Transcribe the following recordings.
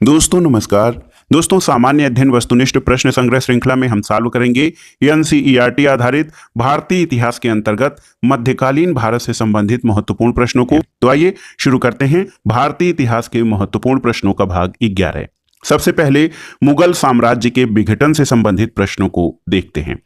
दोस्तों नमस्कार। दोस्तों सामान्य अध्ययन वस्तुनिष्ठ प्रश्न संग्रह श्रृंखला में हम सॉल्व करेंगे एनसीईआरटी आधारित भारतीय इतिहास के अंतर्गत मध्यकालीन भारत से संबंधित महत्वपूर्ण प्रश्नों को। तो आइए शुरू करते हैं भारतीय इतिहास के महत्वपूर्ण प्रश्नों का भाग 11। सबसे पहले मुगल साम्राज्य के विघटन से संबंधित प्रश्नों को देखते हैं।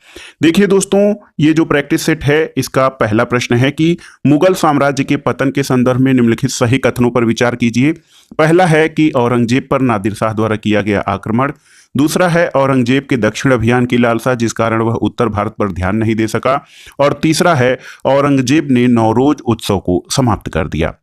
देखिए दोस्तों, ये जो प्रैक्टिस सेट है इसका पहला प्रश्न है कि मुगल साम्राज्य के पतन के संदर्भ में निम्नलिखित सही कथनों पर विचार कीजिए। पहला है कि औरंगजेब पर नादिर शाह द्वारा किया गया आक्रमण। दूसरा है औरंगजेब के दक्षिण अभियान की लालसा जिस कारण वह उत्तर भारत पर ध्यान नहीं दे सका। और तीसरा है औरंगजेब ने नौरोज उत्सव को समाप्त कर दिया।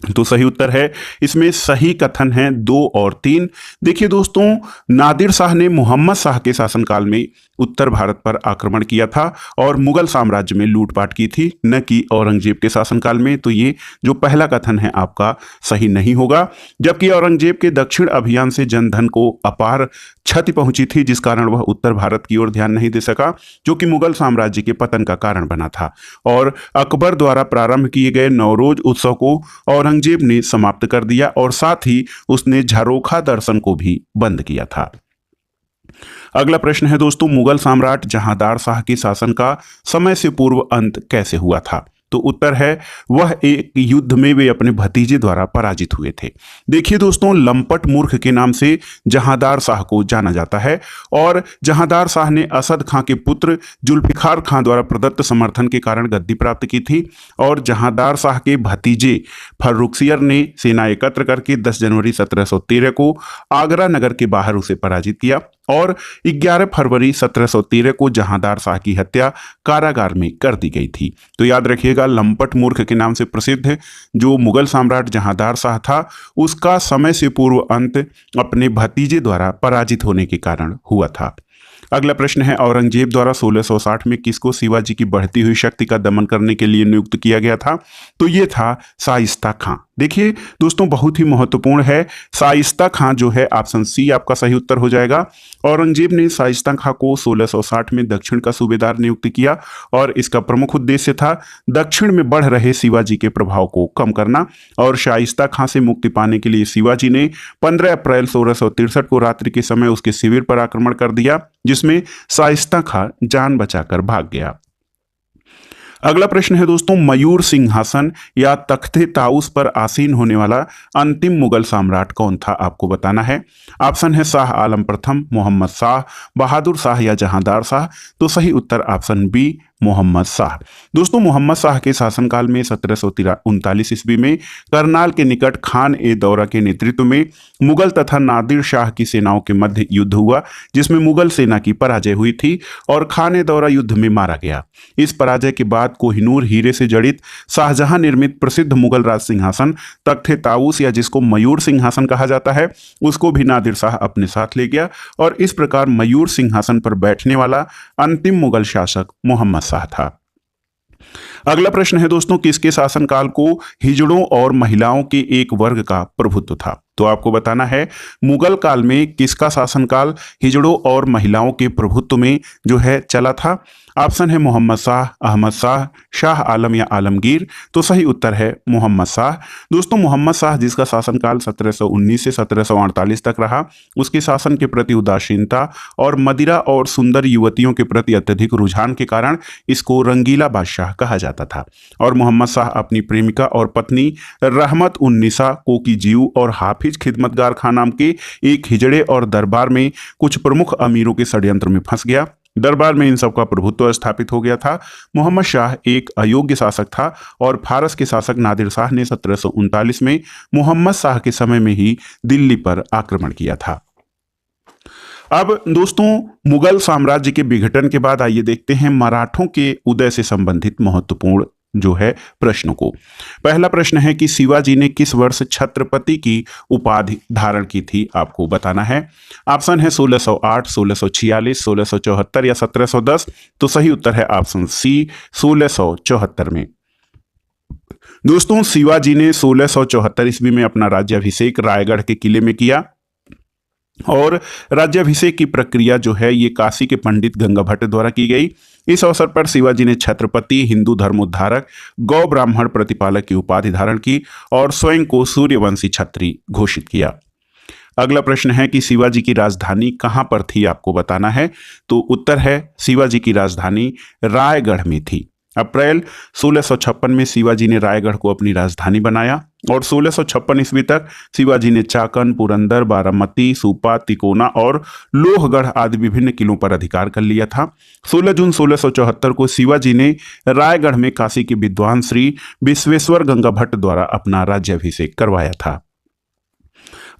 तो सही उत्तर है इसमें सही कथन है 2 और 3। देखिए दोस्तों, नादिर शाह ने मोहम्मद शाह के शासनकाल में उत्तर भारत पर आक्रमण किया था और मुगल साम्राज्य में लूटपाट की थी, न कि औरंगजेब के शासनकाल में। तो ये जो पहला कथन है आपका सही नहीं होगा। जबकि औरंगजेब के दक्षिण अभियान से जनधन को अपार क्षति पहुंची थी जिस कारण वह उत्तर भारत की ओर ध्यान नहीं दे सका, जो कि मुगल साम्राज्य के पतन का कारण बना था। और अकबर द्वारा प्रारंभ किए गए नौरोज उत्सव को औरंगजेब ने समाप्त कर दिया और साथ ही उसने झरोखा दर्शन को भी बंद किया था। अगला प्रश्न है दोस्तों, मुगल सम्राट जहांदार शाह के शासन का समय से पूर्व अंत कैसे हुआ था? तो उत्तर है वह एक युद्ध में वे अपने भतीजे द्वारा पराजित हुए थे। देखिए दोस्तों, लंपट मूर्ख के नाम से जहांदार शाह को जाना जाता है और जहांदार शाह ने असद खां के पुत्र जुल्फिकार खां द्वारा प्रदत्त समर्थन के कारण गद्दी प्राप्त की थी। और जहांदार शाह के भतीजे फर्रुखसियर ने सेना एकत्र करके 10 जनवरी 1713 को आगरा नगर के बाहर उसे पराजित किया और 11 फरवरी 1713 को जहांदार शाह की हत्या कारागार में कर दी गई थी। तो याद रखिएगा, लंपट मूर्ख के नाम से प्रसिद्ध जो मुगल सम्राट जहांदार शाह था उसका समय से पूर्व अंत अपने भतीजे द्वारा पराजित होने के कारण हुआ था। अगला प्रश्न है, औरंगजेब द्वारा 1660 में किसको शिवाजी की बढ़ती हुई शक्ति का दमन करने के लिए नियुक्त किया गया था? तो ये था शाइस्ता खां। देखिए दोस्तों, बहुत ही महत्वपूर्ण है। शाइस्ता खां जो है ऑप्शन सी आपका सही उत्तर हो जाएगा। औरंगजेब ने शाइस्ता खां को 1660 में दक्षिण का सूबेदार नियुक्त किया और इसका प्रमुख उद्देश्य था दक्षिण में बढ़ रहे शिवाजी के प्रभाव को कम करना। और शाइस्ता खां से मुक्ति पाने के लिए शिवाजी ने 15 अप्रैल 1663 को रात्रि के समय उसके शिविर पर आक्रमण कर दिया, जिसमें शाइस्ता खां जान बचाकर भाग गया। अगला प्रश्न है दोस्तों, मयूर सिंहासन या तख्ते ताउस पर आसीन होने वाला अंतिम मुगल सम्राट कौन था? आपको बताना है। ऑप्शन है शाह आलम प्रथम, मोहम्मद शाह, बहादुर शाह या जहांदार शाह। तो सही उत्तर ऑप्शन बी मोहम्मद शाह। दोस्तों, मोहम्मद शाह के शासनकाल में 1739 ईस्वी में करनाल के निकट खान ए दौरा के नेतृत्व में मुगल तथा नादिर शाह की सेनाओं के मध्य युद्ध हुआ, जिसमें मुगल सेना की पराजय हुई थी और खान ए दौरा युद्ध में मारा गया। इस पराजय के बाद कोहिनूर हीरे से जड़ित शाहजहां निर्मित प्रसिद्ध मुगल राज सिंहासन तख्ते ताउस या जिसको मयूर सिंहासन कहा जाता है उसको भी नादिर शाह अपने साथ ले गया और इस प्रकार मयूर सिंहासन पर बैठने वाला अंतिम मुगल शासक मोहम्मद शाह था। अगला प्रश्न है दोस्तों, किसके शासनकाल को हिजड़ों और महिलाओं के एक वर्ग का प्रभुत्व था? तो आपको बताना है मुगल काल में किसका शासनकाल हिजड़ों और महिलाओं के प्रभुत्व में जो है चला था। ऑप्शन है मोहम्मद शाह, अहमद शाह, शाह आलम या आलमगीर। तो सही उत्तर है मोहम्मद शाह। दोस्तों, मोहम्मद शाह जिसका शासनकाल 1719 से 1748 तक रहा, उसके शासन के प्रति उदासीनता और मदिरा और सुंदर युवतियों के प्रति अत्यधिक रुझान के कारण इसको रंगीला बादशाह कहा जाता था। और मोहम्मद शाह अपनी प्रेमिका और पत्नी रहमत उन निसा कोकी जीव और हाफिज खिदमतगार खां नाम के एक हिजड़े और दरबार में कुछ प्रमुख अमीरों के षड्यंत्र में फंस गया। दरबार में इन सबका प्रभुत्व स्थापित हो गया था। मोहम्मद शाह एक अयोग्य शासक था और फारस के शासक नादिर शाह ने 1739 में मोहम्मद शाह के समय में ही दिल्ली पर आक्रमण किया था। अब दोस्तों, मुगल साम्राज्य के विघटन के बाद आइए देखते हैं मराठों के उदय से संबंधित महत्वपूर्ण जो है प्रश्नों को। पहला प्रश्न है कि शिवाजी ने किस वर्ष छत्रपति की उपाधि धारण की थी? आपको बताना है। ऑप्शन है 1608, 1646, 1674 या 1710। तो सही उत्तर है ऑप्शन सी 1674 में। दोस्तों, शिवाजी ने 1674 ईस्वी में अपना राज्याभिषेक रायगढ़ के किले में किया और राज्याभिषेक की प्रक्रिया जो है ये काशी के पंडित गंगा भट्ट द्वारा की गई। इस अवसर पर शिवाजी ने छत्रपति, हिंदू धर्मोद्धारक, गौ ब्राह्मण प्रतिपालक की उपाधि धारण की और स्वयं को सूर्यवंशी छत्री घोषित किया। अगला प्रश्न है कि शिवाजी की राजधानी कहां पर थी, आपको बताना है। तो उत्तर है शिवाजी की राजधानी रायगढ़ में थी। अप्रैल 1656 में शिवाजी ने रायगढ़ को अपनी राजधानी बनाया और 1656 ईस्वी तक शिवाजी ने चाकन, पुरंदर, बारामती, सुपा, तिकोना और लोहगढ़ आदि विभिन्न किलों पर अधिकार कर लिया था। 16 जून 1674 को शिवाजी ने रायगढ़ में काशी के विद्वान श्री विश्वेश्वर गंगा भट्ट द्वारा अपना राज्याभिषेक करवाया था।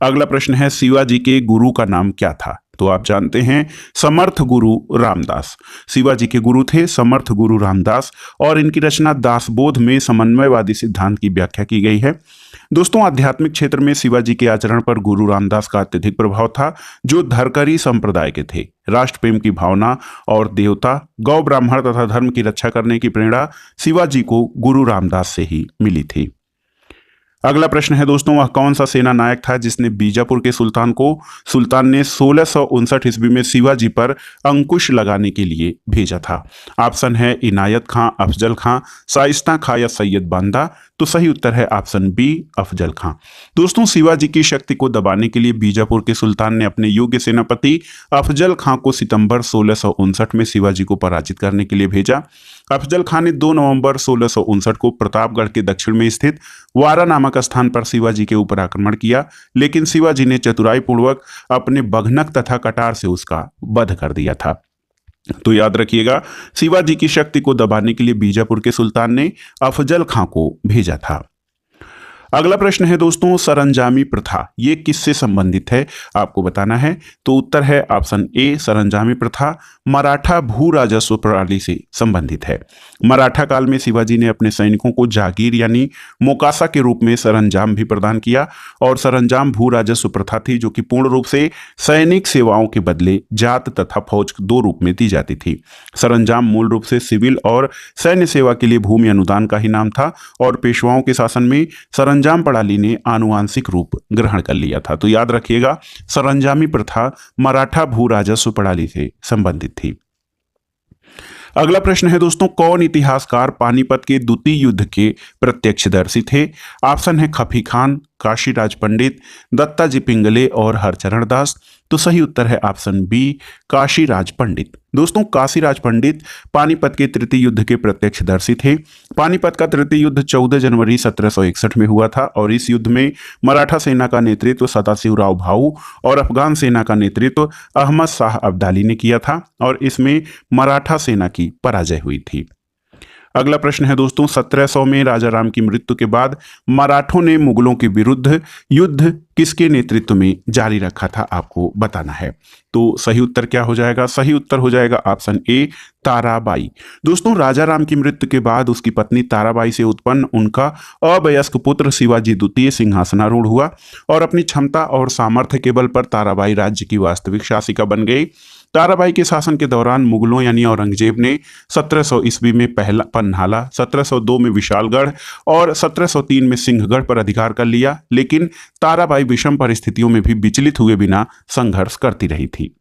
अगला प्रश्न है शिवाजी के गुरु का नाम क्या था। तो आप जानते हैं समर्थ गुरु रामदास। शिवाजी के गुरु थे समर्थ गुरु रामदास और इनकी रचना दासबोध में समन्वयवादी सिद्धांत की व्याख्या की गई है। दोस्तों, आध्यात्मिक क्षेत्र में शिवाजी के आचरण पर गुरु रामदास का अत्यधिक प्रभाव था, जो धरकरी संप्रदाय के थे। राष्ट्र प्रेम की भावना और देवता, गौ ब्राह्मण तथा धर्म की रक्षा करने की प्रेरणा शिवाजी को गुरु रामदास से ही मिली थी। अगला प्रश्न है दोस्तों, वह कौन सा सेना नायक था जिसने बीजापुर के सुल्तान ने 1659 ईस्वी में शिवाजी पर अंकुश लगाने के लिए भेजा था। ऑप्शन है इनायत खां, अफजल खां, शाइस्ता खां या सैयद बांदा। तो सही उत्तर है ऑप्शन बी, अफजल खां। दोस्तों, शिवाजी की शक्ति को दबाने के लिए बीजापुर के सुल्तान ने अपने योग्य सेनापति अफजल खां को सितंबर 1659 में शिवाजी को पराजित करने के लिए भेजा। अफजल खां ने 2 नवंबर 1659 को प्रतापगढ़ के दक्षिण में स्थित वारा नामक स्थान पर शिवाजी के ऊपर आक्रमण किया, लेकिन शिवाजी ने चतुराई पूर्वक अपने बघनक तथा कटार से उसका वध कर दिया था। तो याद रखिएगा, शिवाजी की शक्ति को दबाने के लिए बीजापुर के सुल्तान ने अफजल खां को भेजा था। अगला प्रश्न है दोस्तों, सरंजामी प्रथा ये किससे संबंधित है, आपको बताना है। तो उत्तर है ऑप्शन ए, सरंजामी प्रथा मराठा भू राजस्व प्रणाली से संबंधित है। मराठा काल में शिवाजी ने अपने सैनिकों को जागीर यानी मोकासा के रूप में सरंजाम भी प्रदान किया और सरंजाम भू राजस्व प्रथा थी, जो कि पूर्ण रूप से सैनिक सेवाओं के बदले जात तथा फौज 2 रूप में दी जाती थी। सरंजाम मूल रूप से सिविल और सैन्य सेवा के लिए भूमि अनुदान का ही नाम था और पेशवाओं के शासन में सरंजाम प्रणाली ने आनुवांशिक रूप ग्रहण कर लिया था। तो याद रखिएगा, सरंजामी प्रथा मराठा भू राजस्व प्रणाली से संबंधित थी। अगला प्रश्न है दोस्तों, कौन इतिहासकार पानीपत के द्वितीय युद्ध के प्रत्यक्षदर्शी थे। ऑप्शन है खफी खान, काशीराज पंडित, दत्ताजी पिंगले और हरचरण दास। तो सही उत्तर है ऑप्शन बी, काशीराज पंडित। दोस्तों, काशीराज पंडित पानीपत के तृतीय युद्ध के प्रत्यक्षदर्शी थे। पानीपत का तृतीय युद्ध 14 जनवरी 1761 में हुआ था और इस युद्ध में मराठा सेना का नेतृत्व सदाशिवराव भाऊ और अफगान सेना का नेतृत्व अहमद शाह अब्दाली ने किया था और इसमें मराठा सेना की पराजय हुई थी। अगला प्रश्न है दोस्तों, 1700 में राजा राम की मृत्यु के बाद मराठों ने मुगलों के विरुद्ध युद्ध किसके नेतृत्व में जारी रखा था, आपको बताना है। तो सही उत्तर क्या हो जाएगा, सही उत्तर हो जाएगा ऑप्शन ए, ताराबाई। दोस्तों, राजा राम की मृत्यु के बाद उसकी पत्नी ताराबाई से उत्पन्न उनका अवयस्क पुत्र शिवाजी द्वितीय सिंहासनारूढ़ हुआ और अपनी क्षमता और सामर्थ्य के बल पर ताराबाई राज्य की वास्तविक शासिका बन गई। ताराबाई के शासन के दौरान मुगलों यानी औरंगजेब ने 1700 ईस्वी में पहला पन्हाला, 1702 में विशालगढ़ और 1703 में सिंहगढ़ पर अधिकार कर लिया, लेकिन ताराबाई विषम परिस्थितियों में भी विचलित हुए बिना संघर्ष करती रही थी।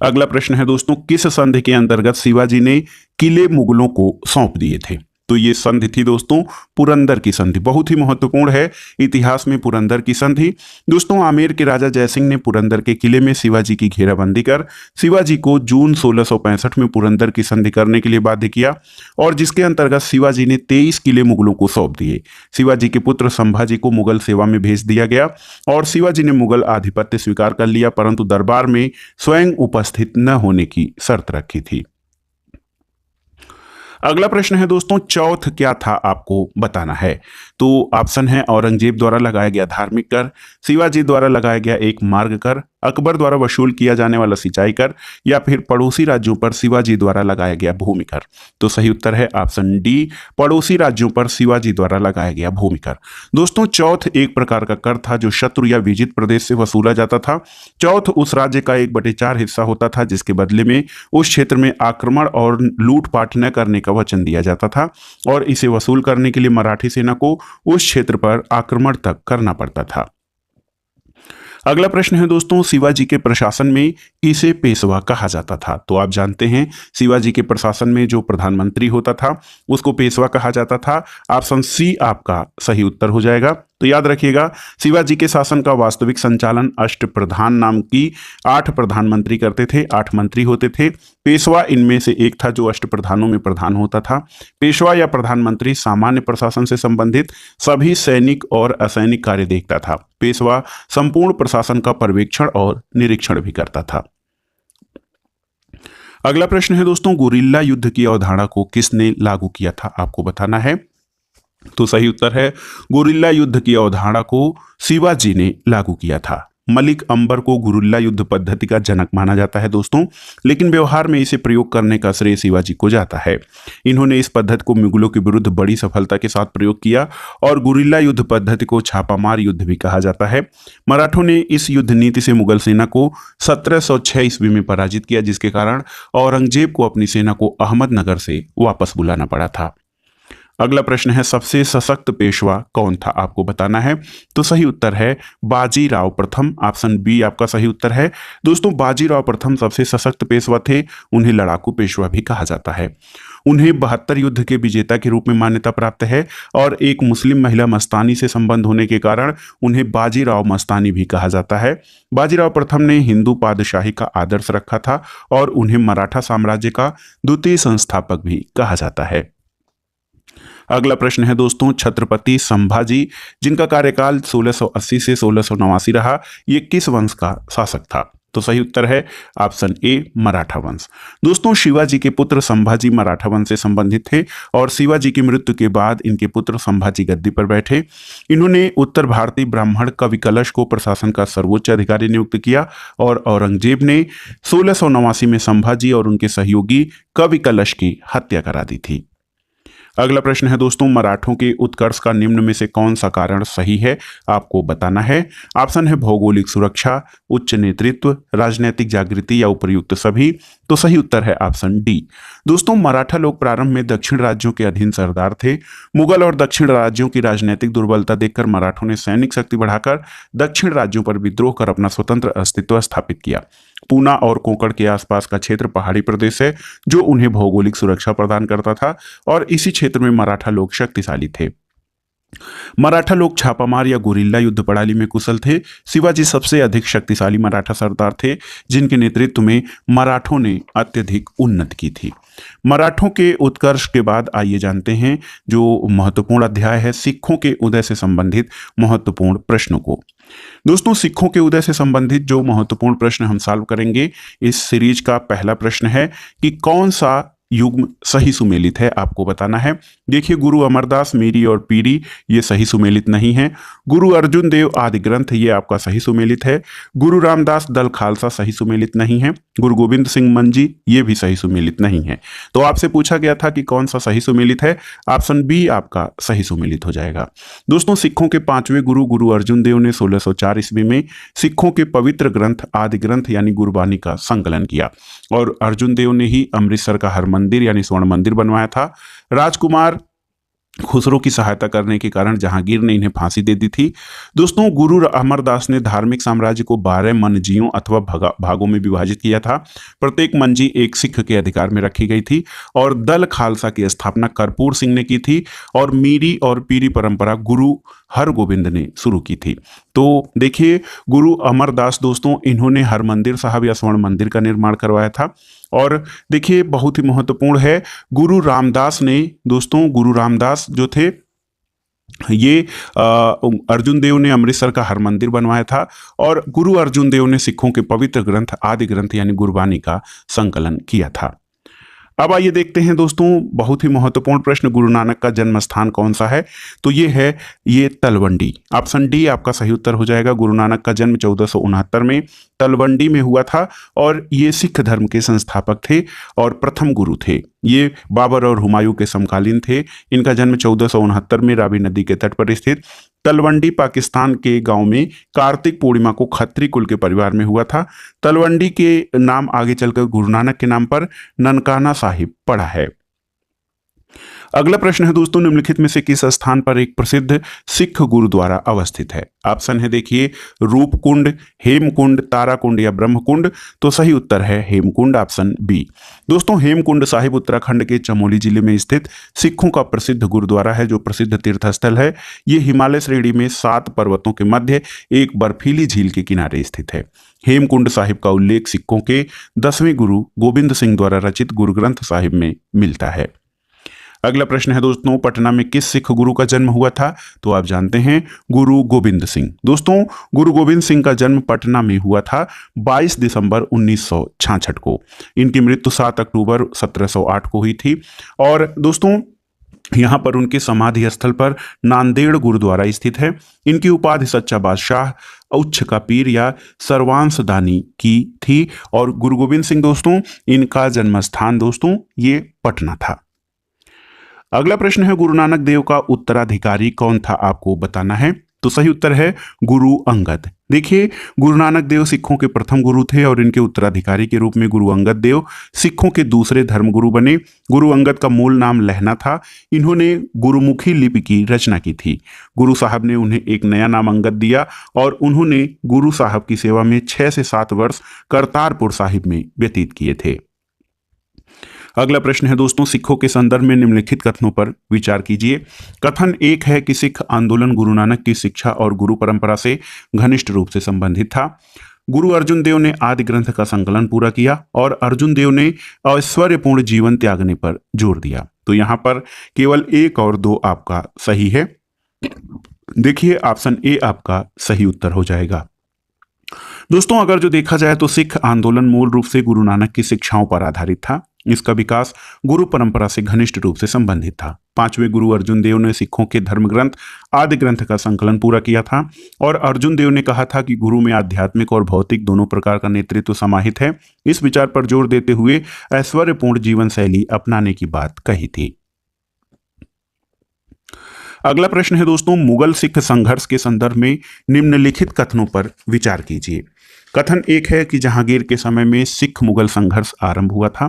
अगला प्रश्न है दोस्तों, किस संधि के अंतर्गत शिवाजी ने किले मुगलों को सौंप दिए थे। तो ये संधि थी दोस्तों पुरंदर की संधि, बहुत ही महत्वपूर्ण है इतिहास में पुरंदर की संधि। दोस्तों, आमेर के राजा जयसिंह ने पुरंदर के किले में शिवाजी की घेराबंदी कर शिवाजी को जून 1665 में पुरंदर की संधि करने के लिए बाध्य किया और जिसके अंतर्गत शिवाजी ने 23 किले मुगलों को सौंप दिए। शिवाजी के पुत्र संभाजी को मुगल सेवा में भेज दिया गया और शिवाजी ने मुगल आधिपत्य स्वीकार कर लिया, परंतु दरबार में स्वयं उपस्थित न होने की शर्त रखी थी। अगला प्रश्न है दोस्तों, चौथ क्या था, आपको बताना है। तो ऑप्शन है औरंगजेब द्वारा लगाया गया धार्मिक कर, शिवाजी द्वारा लगाया गया एक मार्ग कर, अकबर द्वारा वसूल किया जाने वाला सिंचाई कर या फिर पड़ोसी राज्यों पर शिवाजी द्वारा लगाया गया भूमि कर। तो सही उत्तर है ऑप्शन डी, पड़ोसी राज्यों पर शिवाजी द्वारा लगाया गया भूमि कर। दोस्तों, चौथ एक प्रकार का कर था जो शत्रु या विजित प्रदेश से वसूला जाता था। चौथ उस राज्य का 1/4 हिस्सा होता था जिसके बदले में उस क्षेत्र में आक्रमण और लूटपाट न करने का वचन दिया जाता था और इसे वसूल करने के लिए मराठी सेना को उस क्षेत्र पर आक्रमण तक करना पड़ता था। अगला प्रश्न है दोस्तों, शिवाजी के प्रशासन में किसे पेशवा कहा जाता था। तो आप जानते हैं शिवाजी के प्रशासन में जो प्रधानमंत्री होता था उसको पेशवा कहा जाता था। ऑप्शन सी आपका सही उत्तर हो जाएगा। तो याद रखिएगा, शिवाजी के शासन का वास्तविक संचालन अष्टप्रधान नाम की 8 प्रधानमंत्री करते थे, 8 मंत्री होते थे। पेशवा इनमें से एक था जो अष्टप्रधानों में प्रधान होता था। पेशवा या प्रधानमंत्री सामान्य प्रशासन से संबंधित सभी सैनिक और असैनिक कार्य देखता था। पेशवा संपूर्ण प्रशासन का पर्यवेक्षण और निरीक्षण भी करता था। अगला प्रश्न है दोस्तों, गुरिल्ला युद्ध की अवधारणा को किसने लागू किया था, आपको बताना है। तो सही उत्तर है, गुरिल्ला युद्ध की अवधारणा को शिवाजी ने लागू किया था। मलिक अंबर को गुरिल्ला युद्ध पद्धति का जनक माना जाता है दोस्तों, लेकिन व्यवहार में इसे प्रयोग करने का श्रेय शिवाजी को जाता है। इन्होंने इस पद्धति को मुगलों के विरुद्ध बड़ी सफलता के साथ प्रयोग किया और गुरिल्ला युद्ध पद्धति को छापामार युद्ध भी कहा जाता है। मराठों ने इस युद्ध नीति से मुगल सेना को 1706 ईस्वी में पराजित किया, जिसके कारण औरंगजेब को अपनी सेना को अहमदनगर से वापस बुलाना पड़ा था। अगला प्रश्न है, सबसे सशक्त पेशवा कौन था, आपको बताना है। तो सही उत्तर है बाजीराव प्रथम। ऑप्शन बी आपका सही उत्तर है दोस्तों। बाजीराव प्रथम सबसे सशक्त पेशवा थे। उन्हें लड़ाकू पेशवा भी कहा जाता है। उन्हें 72 युद्ध के विजेता के रूप में मान्यता प्राप्त है और एक मुस्लिम महिला मस्तानी से संबंध होने के कारण उन्हें बाजीराव मस्तानी भी कहा जाता है। बाजीराव प्रथम ने हिंदू पादशाही का आदर्श रखा था और उन्हें मराठा साम्राज्य का द्वितीय संस्थापक भी कहा जाता है। अगला प्रश्न है दोस्तों, छत्रपति संभाजी जिनका कार्यकाल 1680 से 1689 रहा, ये किस वंश का शासक था? तो सही उत्तर है ऑप्शन ए मराठा वंश। दोस्तों, शिवाजी के पुत्र संभाजी मराठा वंश से संबंधित थे और शिवाजी की मृत्यु के बाद इनके पुत्र संभाजी गद्दी पर बैठे। इन्होंने उत्तर भारतीय ब्राह्मण कवि कलश को प्रशासन का सर्वोच्च अधिकारी नियुक्त किया और औरंगजेब ने 1689 में संभाजी और उनके सहयोगी कवि कलश की हत्या करा दी थी। अगला प्रश्न है दोस्तों, मराठों के उत्कर्ष का निम्न में से कौन सा कारण सही है, आपको बताना है। ऑप्शन है भौगोलिक सुरक्षा, उच्च नेतृत्व, राजनीतिक जागृति या उपयुक्त सभी। तो सही उत्तर है ऑप्शन डी। दोस्तों, मराठा लोग प्रारंभ में दक्षिण राज्यों के अधीन सरदार थे। मुगल और दक्षिण राज्यों की राजनीतिक दुर्बलता देखकर मराठों ने सैनिक शक्ति बढ़ाकर दक्षिण राज्यों पर विद्रोह कर अपना स्वतंत्र अस्तित्व स्थापित किया। पूना और कोंकण के आसपास का क्षेत्र पहाड़ी प्रदेश है जो उन्हें भौगोलिक सुरक्षा प्रदान करता था और इसी क्षेत्र में मराठा लोग शक्तिशाली थे। मराठा लोग छापामार या गुरिल्ला युद्ध प्रणाली में कुशल थे। शिवाजी सबसे अधिक शक्तिशाली मराठा सरदार थे जिनके नेतृत्व में मराठों ने अत्यधिक उन्नति की थी। मराठों के उत्कर्ष के बाद आइए जानते हैं जो महत्वपूर्ण अध्याय है सिखों के उदय से संबंधित महत्वपूर्ण प्रश्नों को। दोस्तों, सिखों के उदय से संबंधित जो महत्वपूर्ण प्रश्न हम सॉल्व करेंगे, इस सीरीज का पहला प्रश्न है कि कौन सा युग्म सही सुमेलित है, आपको बताना है। देखिए, गुरु अमरदास मीरी और पीरी ये सही सुमेलित नहीं है। गुरु अर्जुन देव आदि ग्रंथ ये आपका सही सुमेलित है। गुरु रामदास दल खालसा सही सुमेलित नहीं है। गुरु गोविंद सिंह मंजी ये भी सही सुमेलित नहीं है। तो आपसे पूछा गया था कि कौन सा सही सुमेलित है, ऑप्शन बी आपका सही सुमेलित हो जाएगा। दोस्तों, सिखों के 5वें गुरु गुरु अर्जुन देव ने 1604 ईस्वी में सिखों के पवित्र ग्रंथ आदि ग्रंथ यानी गुरबानी का संकलन किया और अर्जुन देव ने ही अमृतसर का हरमंदिर यानी स्वर्ण मंदिर बनवाया था। राजकुमार खुसरो की सहायता करने के कारण जहांगीर ने इन्हें फांसी दे दी थी। दोस्तों, गुरु अमरदास ने धार्मिक साम्राज्य को 12 मंजियों अथवा भागों में विभाजित किया था। प्रत्येक मंजी एक सिख के अधिकार में रखी गई थी और दल खालसा की स्थापना कर्पूर सिंह ने की थी और मीरी और पीरी परंपरा गुरु हरगोविंद ने शुरू की थी। तो देखिए, गुरु अमरदास दोस्तों इन्होंने हरमंदिर साहब या स्वर्ण मंदिर का निर्माण करवाया था। और देखिए, बहुत ही महत्वपूर्ण है, गुरु रामदास ने दोस्तों गुरु रामदास जो थे ये अर्जुन देव ने अमृतसर का हरमंदिर बनवाया था और गुरु अर्जुन देव ने सिखों के पवित्र ग्रंथ आदि ग्रंथ यानी गुरबानी का संकलन किया था। अब आइए देखते हैं दोस्तों, बहुत ही महत्वपूर्ण प्रश्न, गुरु नानक का जन्म स्थान कौन सा है? तो ये तलवंडी। ऑप्शन डी आपका सही उत्तर हो जाएगा। गुरु नानक का जन्म 1469 में तलवंडी में हुआ था और ये सिख धर्म के संस्थापक थे और प्रथम गुरु थे। ये बाबर और हुमायूं के समकालीन थे। इनका जन्म 1469 में रावी नदी के तट पर स्थित तलवंडी पाकिस्तान के गांव में कार्तिक पूर्णिमा को खत्री कुल के परिवार में हुआ था। तलवंडी के नाम आगे चलकर गुरु नानक के नाम पर ननकाना साहिब पड़ा है। अगला प्रश्न है दोस्तों, निम्नलिखित में से किस स्थान पर एक प्रसिद्ध सिख गुरुद्वारा अवस्थित है? ऑप्शन है देखिए, रूपकुंड, हेमकुंड, ताराकुंड या ब्रह्मकुंड। तो सही उत्तर है हेमकुंड, ऑप्शन बी। दोस्तों, हेमकुंड साहिब उत्तराखंड के चमोली जिले में स्थित सिखों का प्रसिद्ध गुरुद्वारा है, जो प्रसिद्ध तीर्थस्थल है। ये हिमालय श्रेणी में 7 पर्वतों के मध्य एक बर्फीली झील के किनारे स्थित है। हेमकुंड साहिब का उल्लेख सिखों के 10वें गुरु गोविंद सिंह द्वारा रचित गुरु ग्रंथ साहिब में मिलता है। अगला प्रश्न है दोस्तों, पटना में किस सिख गुरु का जन्म हुआ था? तो आप जानते हैं, गुरु गोविंद सिंह। दोस्तों, गुरु गोविंद सिंह का जन्म पटना में हुआ था 22 दिसंबर 1966 को। इनकी मृत्यु 7 अक्टूबर 1708 को हुई थी। और दोस्तों, यहाँ पर उनके समाधि स्थल पर नांदेड़ गुरुद्वारा स्थित है। इनकी उपाधि सच्चा बादशाह, उच्च का पीर या सर्वांश दानी की थी। और गुरु गोविंद सिंह दोस्तों, इनका जन्म स्थान दोस्तों ये पटना था। अगला प्रश्न है, गुरु नानक देव का उत्तराधिकारी कौन था? आपको बताना है। तो सही उत्तर है गुरु अंगद। देखिए, गुरु नानक देव सिखों के प्रथम गुरु थे और इनके उत्तराधिकारी के रूप में गुरु अंगद देव सिखों के दूसरे धर्मगुरु बने। गुरु अंगद का मूल नाम लहना था। इन्होंने गुरुमुखी लिपि की रचना की थी। गुरु साहब ने उन्हें एक नया नाम अंगद दिया और उन्होंने गुरु साहब की सेवा में 6 से 7 वर्ष करतारपुर साहिब में व्यतीत किए थे। अगला प्रश्न है दोस्तों, सिखों के संदर्भ में निम्नलिखित कथनों पर विचार कीजिए। कथन एक है कि सिख आंदोलन गुरु नानक की शिक्षा और गुरु परंपरा से घनिष्ठ रूप से संबंधित था। गुरु अर्जुन देव ने आदि ग्रंथ का संकलन पूरा किया और अर्जुन देव ने ऐश्वर्यपूर्ण जीवन त्यागने पर जोर दिया। तो यहां पर केवल 1 और 2 आपका सही है। देखिए, ऑप्शन ए आपका सही उत्तर हो जाएगा। दोस्तों, अगर जो देखा जाए तो सिख आंदोलन मूल रूप से गुरु नानक की शिक्षाओं पर आधारित था। इसका विकास गुरु परंपरा से घनिष्ठ रूप से संबंधित था। 5वें गुरु अर्जुन देव ने सिखों के धर्म ग्रंथ आदि ग्रंथ का संकलन पूरा किया था और अर्जुन देव ने कहा था कि गुरु में आध्यात्मिक और भौतिक दोनों प्रकार का नेतृत्व समाहित है। इस विचार पर जोर देते हुए ऐश्वर्यपूर्ण जीवन शैली अपनाने की बात कही थी। अगला प्रश्न है दोस्तों, मुगल सिख संघर्ष के संदर्भ में निम्नलिखित कथनों पर विचार कीजिए। कथन एक है कि जहांगीर के समय में सिख मुगल संघर्ष आरंभ हुआ था।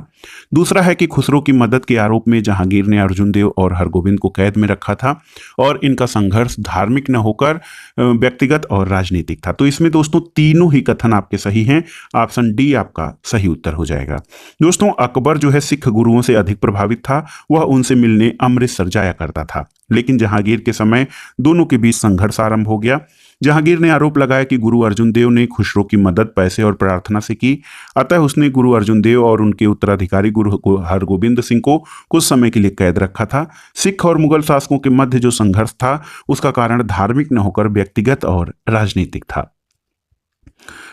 दूसरा है कि खुसरो की मदद के आरोप में जहांगीर ने अर्जुन देव और हरगोविंद को कैद में रखा था और इनका संघर्ष धार्मिक न होकर व्यक्तिगत और राजनीतिक था। तो इसमें दोस्तों तीनों ही कथन आपके सही हैं। ऑप्शन डी आपका सही उत्तर हो जाएगा। दोस्तों, अकबर जो है सिख गुरुओं से अधिक प्रभावित था। वह उनसे मिलने अमृतसर जाया करता था, लेकिन जहांगीर के समय दोनों के बीच संघर्ष आरंभ हो गया। जहांगीर ने आरोप लगाया कि गुरु अर्जुन देव ने खुसरो की मदद पैसे और प्रार्थना से की। अतः उसने गुरु अर्जुन देव और उनके उत्तराधिकारी गुरु हरगोविंद सिंह को कुछ समय के लिए कैद रखा था। सिख और मुगल शासकों के मध्य जो संघर्ष था उसका कारण धार्मिक न होकर व्यक्तिगत और राजनीतिक था।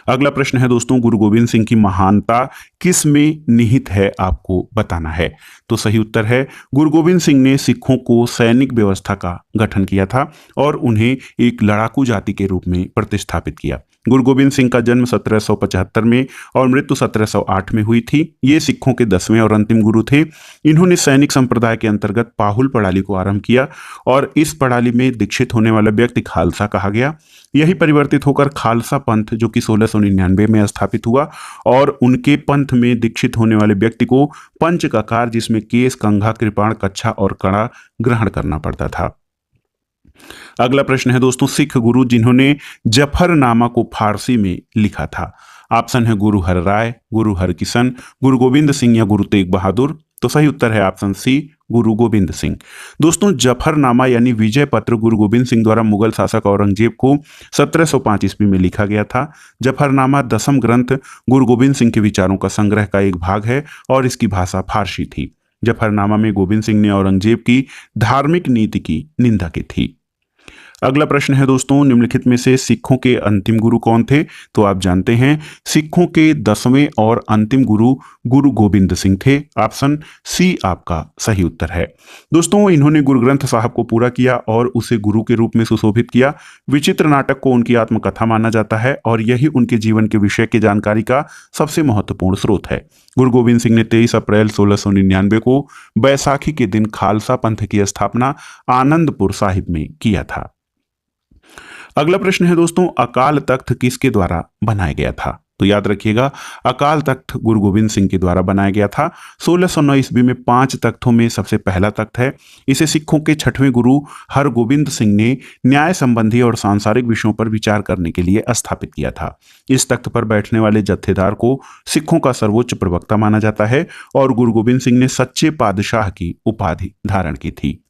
अगला प्रश्न है दोस्तों, गुरु गोविंद सिंह की महानता किस में निहित है? आपको बताना है। तो सही उत्तर है गुरु गोविंद सिंह ने सिखों को सैनिक व्यवस्था का गठन किया था और उन्हें एक लड़ाकू जाति के रूप में प्रतिस्थापित किया। गुरु गोविंद सिंह का जन्म 1775 में और मृत्यु 1708 में हुई थी। ये सिखों के 10वें और अंतिम गुरु थे। इन्होंने सैनिक संप्रदाय के अंतर्गत पाहुल प्रणाली को आरंभ किया और इस प्रणाली में दीक्षित होने वाला व्यक्ति खालसा कहा गया। यही परिवर्तित होकर खालसा पंथ जो कि 1699 में स्थापित हुआ और उनके पंथ में दीक्षित होने वाले व्यक्ति को पंच ककार, जिसमें केस, कंघा, कृपाण, कच्छा और कड़ा ग्रहण करना पड़ता था। अगला प्रश्न है दोस्तों, सिख गुरु जिन्होंने जफरनामा को फारसी में लिखा था। ऑप्शन है गुरु हर राय, गुरु हरकिशन, गुरु गोविंद सिंह या गुरु तेग बहादुर। तो सही उत्तर है ऑप्शन सी, गुरु गोविंद सिंह। दोस्तों, जफरनामा यानी विजय पत्र गुरु गोविंद सिंह द्वारा मुगल शासक औरंगजेब को 1705 ईस्वी में लिखा गया था। जफरनामा 10वीं ग्रंथ गुरु गोविंद सिंह के विचारों का संग्रह का एक भाग है और इसकी भाषा फारसी थी। जफरनामा में गोविंद सिंह ने औरंगजेब की धार्मिक नीति की निंदा की थी। अगला प्रश्न है दोस्तों, निम्नलिखित में से सिखों के अंतिम गुरु कौन थे? तो आप जानते हैं सिखों के 10वें और अंतिम गुरु गुरु गोविंद सिंह थे। ऑप्शन सी आपका सही उत्तर है। दोस्तों, इन्होंने गुरु ग्रंथ साहब को पूरा किया और उसे गुरु के रूप में सुशोभित किया। विचित्र नाटक को उनकी आत्मकथा माना जाता है और यही उनके जीवन के विषय की जानकारी का सबसे महत्वपूर्ण स्रोत है। गुरु गोविंद सिंह ने 23 अप्रैल 1699 को बैसाखी के दिन खालसा पंथ की स्थापना आनंदपुर साहिब में किया था। अगला प्रश्न है दोस्तों, अकाल तख्त किसके द्वारा बनाया गया था? तो याद रखिएगा, अकाल तख्त गुरु गोविंद सिंह के द्वारा बनाया गया था। 1609 ईस्वी में 5 तख्तों में सबसे पहला तख्त है। इसे सिखों के 6वें गुरु हरगोबिंद सिंह ने न्याय संबंधी और सांसारिक विषयों पर विचार करने के लिए स्थापित किया था। इस तख्त पर बैठने वाले जत्थेदार को सिखों का सर्वोच्च प्रवक्ता माना जाता है और गुरु गोविंद सिंह ने सच्चे पातशाह की उपाधि धारण की थी।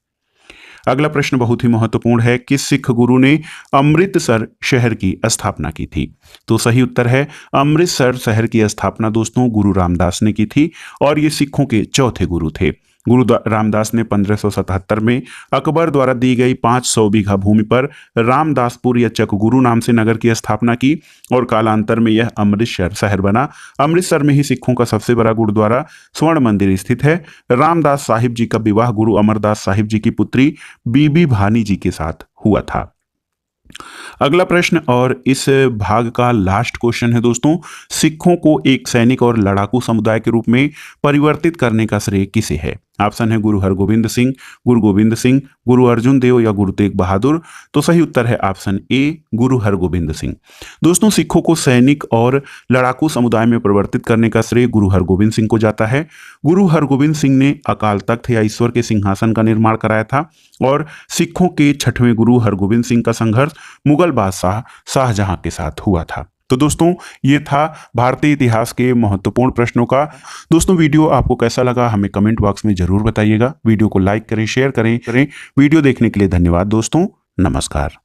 अगला प्रश्न बहुत ही महत्वपूर्ण है, किस सिख गुरु ने अमृतसर शहर की स्थापना की थी? तो सही उत्तर है अमृतसर शहर की स्थापना दोस्तों गुरु रामदास ने की थी और ये सिखों के चौथे गुरु थे। गुरु रामदास ने 1577 में अकबर द्वारा दी गई 500 बीघा भूमि पर रामदासपुर या चकगुरु नाम से नगर की स्थापना की और कालांतर में यह अमृतसर शहर बना। अमृतसर में ही सिखों का सबसे बड़ा गुरुद्वारा स्वर्ण मंदिर स्थित है। रामदास साहिब जी का विवाह गुरु अमरदास साहिब जी की पुत्री बीबी भानी जी के साथ हुआ था। अगला प्रश्न और इस भाग का लास्ट क्वेश्चन है दोस्तों, सिखों को एक सैनिक और लड़ाकू समुदाय के रूप में परिवर्तित करने का श्रेय किसे है? ऑप्शन है गुरु हरगोबिंद सिंह, गुरु गोविंद सिंह, गुरु अर्जुन देव या गुरु तेग बहादुर। तो सही उत्तर है ऑप्शन ए गुरु हरगोबिंद सिंह। दोस्तों सिखों को सैनिक और लड़ाकू समुदाय में परिवर्तित करने का श्रेय गुरु हरगोबिंद सिंह को जाता है। गुरु हरगोबिंद सिंह ने अकाल तख्त या ईश्वर के सिंहासन का निर्माण कराया था और सिखों के 6वें गुरु हरगोबिंद सिंह का संघर्ष मुगल बादशाह शाहजहां के साथ हुआ था। तो दोस्तों ये था भारतीय इतिहास के महत्वपूर्ण प्रश्नों का। दोस्तों वीडियो आपको कैसा लगा हमें कमेंट बॉक्स में जरूर बताइएगा। वीडियो को लाइक करें, शेयर करें। वीडियो देखने के लिए धन्यवाद दोस्तों, नमस्कार।